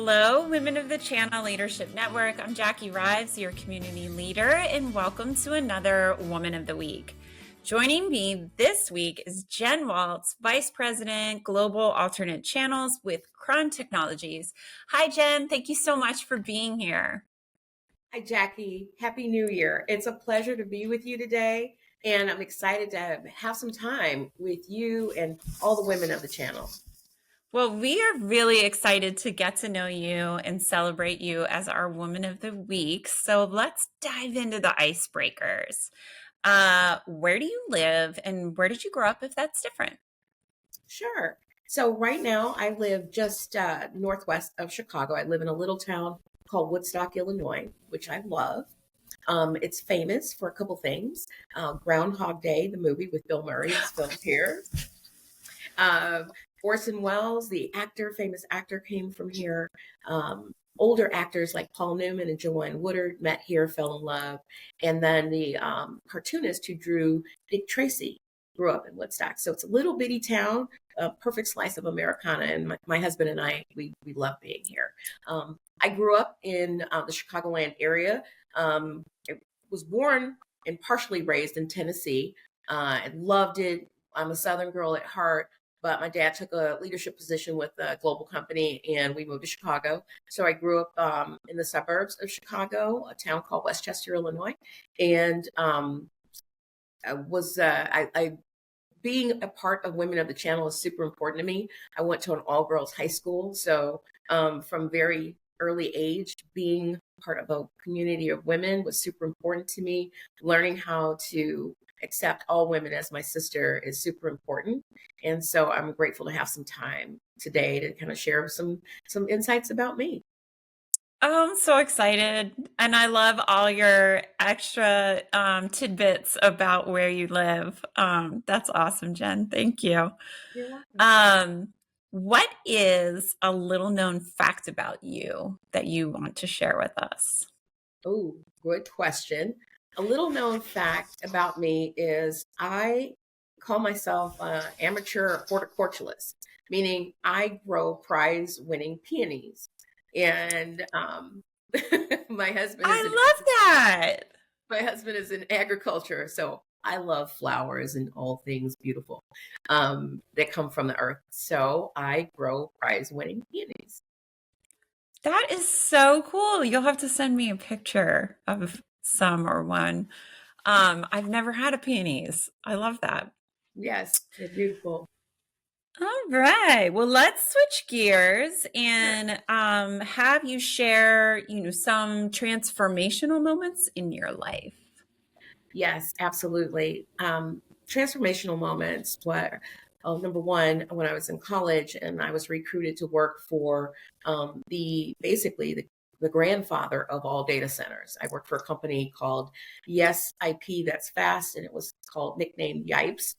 Hello, Women of the Channel Leadership Network. I'm Jackie Rives, your community leader, and welcome to another Woman of the Week. Joining me this week is Jen Waltz, Vice President, Global Alternate Channels with Kron Technologies. Hi, Jen. Thank you so much for being here. Hi, Jackie. Happy New Year. It's a pleasure to be with you today, and I'm excited to have some time with you and all the women of the channel. Well, we are really excited to get to know you and celebrate you as our Woman of the Week. So let's dive into the icebreakers. Where do you live and where did you grow up if that's different? Sure. So right now I live just northwest of Chicago. I live in a little town called Woodstock, Illinois, which I love. It's famous for a couple things. Groundhog Day, the movie with Bill Murray, is filmed here. Uh, Orson Welles, the actor, famous actor, came from here. Older actors like Paul Newman and Joanne Woodard met here, fell in love. And then the cartoonist who drew Dick Tracy grew up in Woodstock. So it's a little bitty town, a perfect slice of Americana. And my husband and I, we love being here. I grew up in the Chicagoland area. I was born and partially raised in Tennessee. I loved it. I'm a Southern girl at heart. But my dad took a leadership position with a global company and we moved to Chicago. So I grew up in the suburbs of Chicago, a town called Westchester, Illinois. And being a part of Women of the Channel is super important to me. I went to an all-girls high school. So from very early age, being part of a community of women was super important to me. Learning how to accept all women as my sister is super important. And so I'm grateful to have some time today to kind of share some insights about me. Oh, I'm so excited. And I love all your extra tidbits about where you live. That's awesome, Jen. Thank you. You're welcome. Um, what is a little known fact about you that you want to share with us? Oh, good question. A little known fact about me is I call myself an amateur horticulturalist, meaning I grow prize-winning peonies. And my husband is in I love that. my husband is in agriculture, so I love flowers and all things beautiful that come from the earth. So I grow prize-winning peonies. That is so cool. You'll have to send me a picture of some or one. I've never had a peonies. I love that. Yes, they're beautiful. All right. Well, let's switch gears Sure. and have you share, some transformational moments in your life. Yes, absolutely. Transformational moments were, number one, when I was in college and I was recruited to work for the grandfather of all data centers. I worked for a company called Yes IP, that's fast, and it was called nicknamed Yipes.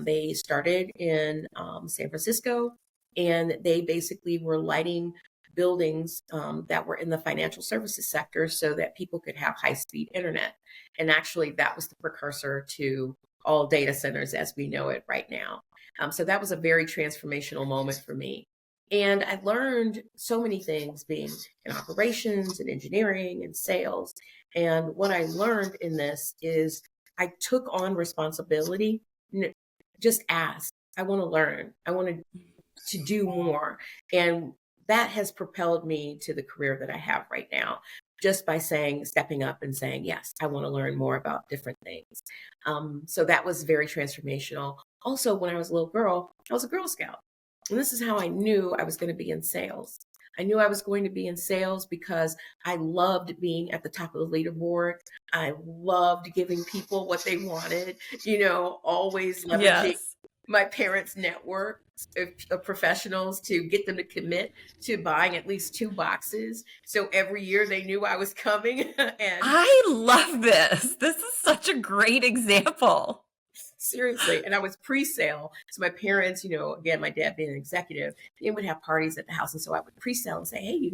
They started in San Francisco, and they basically were lighting buildings that were in the financial services sector so that people could have high speed internet. And actually, that was the precursor to all data centers as we know it right now. So that was a very transformational moment for me. And I learned so many things being in operations and engineering and sales. And what I learned in this is I took on responsibility, just asked, I want to learn, I want to do more. And that has propelled me to the career that I have right now, just by stepping up and saying, yes, I want to learn more about different things. So that was very transformational. Also, when I was a little girl, I was a Girl Scout. And this is how I knew I was going to be in sales. I knew I was going to be in sales because I loved being at the top of the leaderboard. I loved giving people what they wanted, always leveraging Yes. my parents' network of professionals to get them to commit to buying at least 2 boxes. So every year they knew I was coming. And I love this. This is such a great example. seriously, and I was pre-sale. So my parents, again, my dad being an executive, they would have parties at the house. And so I would pre-sale and say, hey,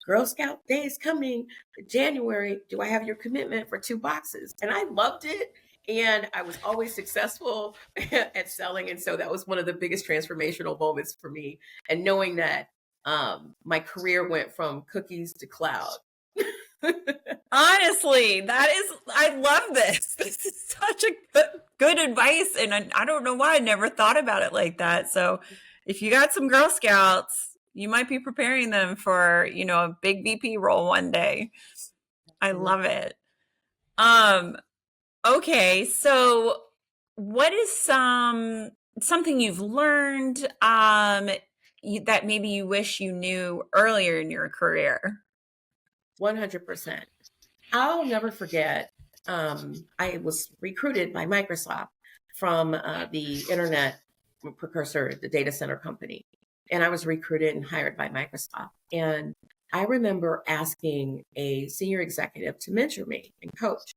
Girl Scout Day is coming January. Do I have your commitment for 2 boxes? And I loved it. And I was always successful at selling. And so that was one of the biggest transformational moments for me. And knowing that my career went from cookies to cloud. Honestly, I love this. This is such a good advice. And I don't know why I never thought about it like that. So if you got some Girl Scouts, you might be preparing them for, a big VP role one day. I love it. Okay. So what is something you've learned, that maybe you wish you knew earlier in your career? 100%. I'll never forget. I was recruited by Microsoft from the internet precursor, the data center company. And I was recruited and hired by Microsoft. And I remember asking a senior executive to mentor me and coach.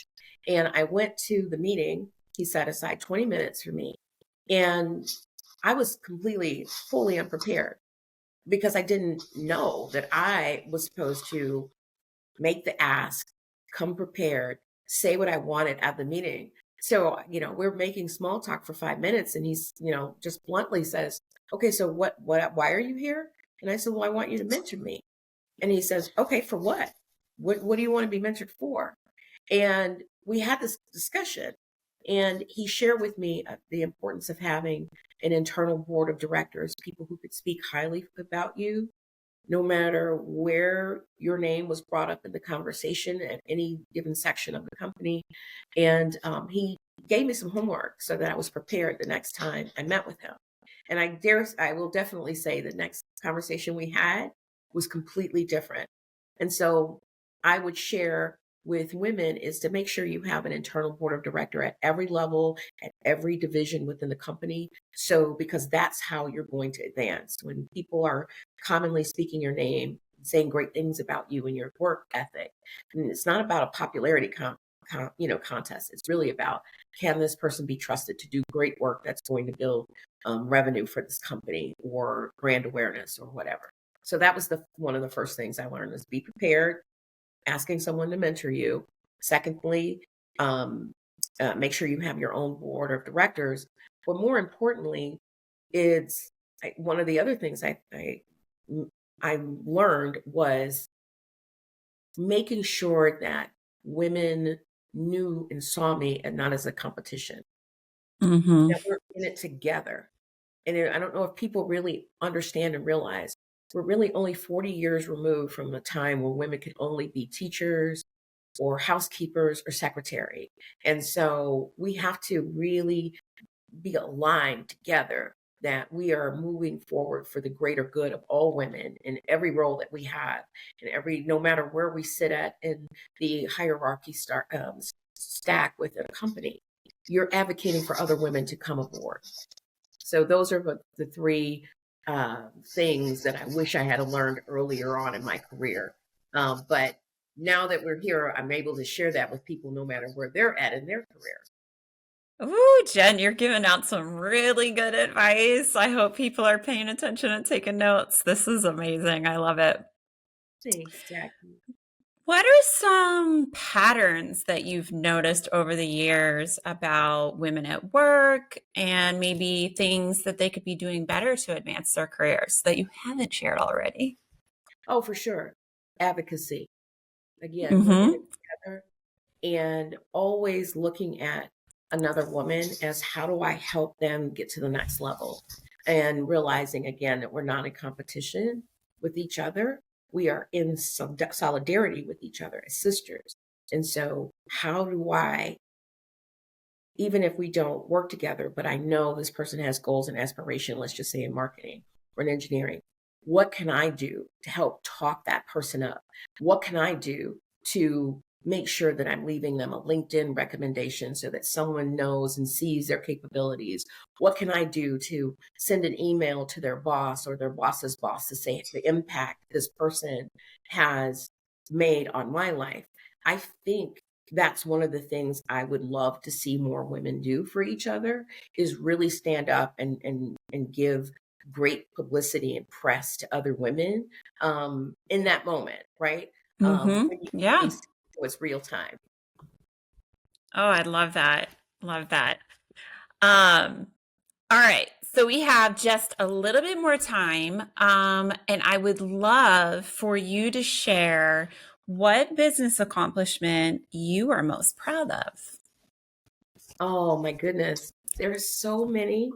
And I went to the meeting. He set aside 20 minutes for me. And I was completely, fully unprepared because I didn't know that I was supposed to make the ask, come prepared, say what I wanted at the meeting. So, we're making small talk for 5 minutes and he's, just bluntly says, okay, so why are you here? And I said, well, I want you to mentor me. And he says, okay, for what? What do you want to be mentored for? And we had this discussion and he shared with me the importance of having an internal board of directors, people who could speak highly about you, no matter where your name was brought up in the conversation at any given section of the company. And he gave me some homework so that I was prepared the next time I met with him. And I will definitely say the next conversation we had was completely different. And so I would share with women is to make sure you have an internal board of director at every level, at every division within the company. So, because that's how you're going to advance. When people are commonly speaking your name, saying great things about you and your work ethic, and it's not about a popularity contest. It's really about, can this person be trusted to do great work that's going to build revenue for this company or brand awareness or whatever. So that was one of the first things I learned is be prepared, asking someone to mentor you. Secondly, make sure you have your own board of directors. But more importantly, it's one of the other things I learned was making sure that women knew and saw me and not as a competition. Mm-hmm. That we're in it together. And I don't know if people really understand and realize we're really only 40 years removed from the time where women could only be teachers or housekeepers or secretary. And so we have to really be aligned together that we are moving forward for the greater good of all women in every role that we have, and no matter where we sit at in the hierarchy stack within a company, you're advocating for other women to come aboard. So those are the three things that I wish I had learned earlier on in my career. But now that we're here, I'm able to share that with people no matter where they're at in their career. Ooh, Jen, you're giving out some really good advice. I hope people are paying attention and taking notes. This is amazing. I love it. Thanks, Jackie. What are some patterns that you've noticed over the years about women at work and maybe things that they could be doing better to advance their careers that you haven't shared already? Oh, for sure. Advocacy. Again, we're in Mm-hmm. it together and always looking at another woman as how do I help them get to the next level? And realizing again that we're not in competition with each other. We are in some solidarity with each other as sisters. And so, how do I, even if we don't work together, but I know this person has goals and aspiration, let's just say in marketing or in engineering, what can I do to help talk that person up? What can I do to make sure that I'm leaving them a LinkedIn recommendation so that someone knows and sees their capabilities? What can I do to send an email to their boss or their boss's boss to say the impact this person has made on my life? I think that's one of the things I would love to see more women do for each other is really stand up and give great publicity and press to other women in that moment, right? Mm-hmm. When you Yeah. see it's real time. Oh, I love that. Love that. Um, all right. So we have just a little bit more time, and I would love for you to share what business accomplishment you are most proud of. Oh my goodness. There's so many.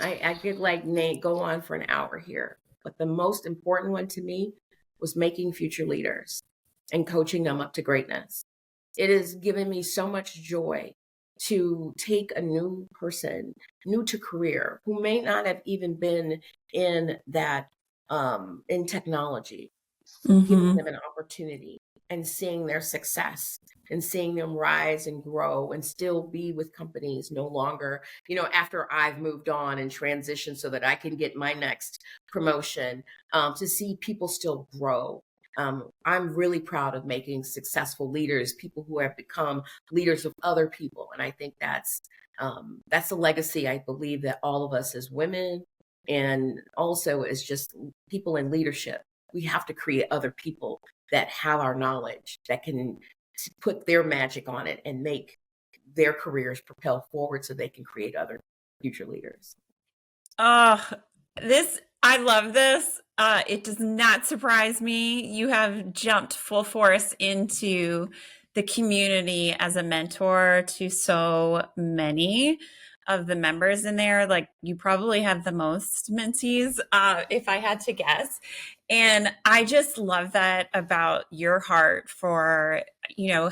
I could like go on for an hour here. But the most important one to me was making future leaders and coaching them up to greatness. It has given me so much joy to take a new person, new to career, who may not have even been in that in technology, giving Mm-hmm. them an opportunity and seeing their success and seeing them rise and grow and still be with companies no longer, after I've moved on and transitioned so that I can get my next promotion, to see people still grow. I'm really proud of making successful leaders, people who have become leaders of other people. And I think that's a legacy I believe that all of us as women and also as just people in leadership, we have to create other people that have our knowledge, that can put their magic on it and make their careers propel forward so they can create other future leaders. Oh, I love this. It does not surprise me. You have jumped full force into the community as a mentor to so many of the members in there. Like, you probably have the most mentees, if I had to guess. And I just love that about your heart for,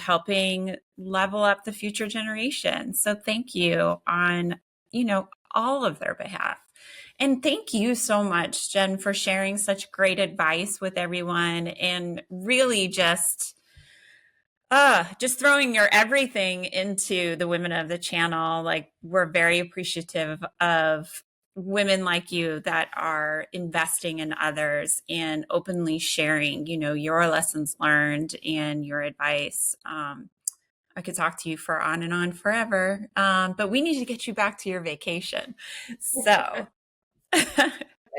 helping level up the future generation. So thank you on, all of their behalf. And thank you so much, Jen, for sharing such great advice with everyone and really just throwing your everything into the women of the channel. Like, we're very appreciative of women like you that are investing in others and openly sharing, your lessons learned and your advice. I could talk to you for on and on forever, but we need to get you back to your vacation. So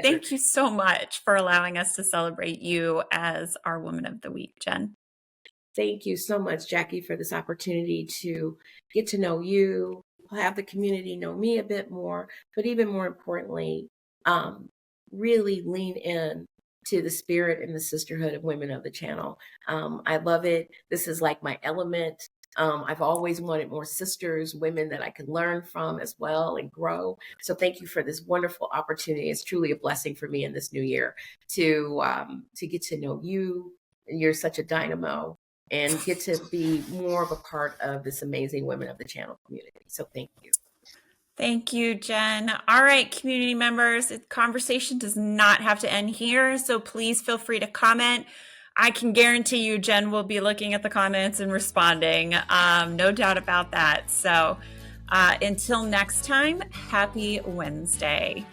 thank you so much for allowing us to celebrate you as our Woman of the Week, Jen. Thank you so much, Jackie, for this opportunity to get to know you, have the community know me a bit more, but even more importantly, really lean in to the spirit and the sisterhood of women of the channel. I love it. This is like my element. I've always wanted more sisters, women that I could learn from as well and grow. So thank you for this wonderful opportunity. It's truly a blessing for me in this new year to get to know you. You're such a dynamo and get to be more of a part of this amazing Women of the Channel community. So thank you. Thank you, Jen. All right, community members, the conversation does not have to end here, so please feel free to comment. I can guarantee you Jen will be looking at the comments and responding. No doubt about that. So until next time, happy Wednesday.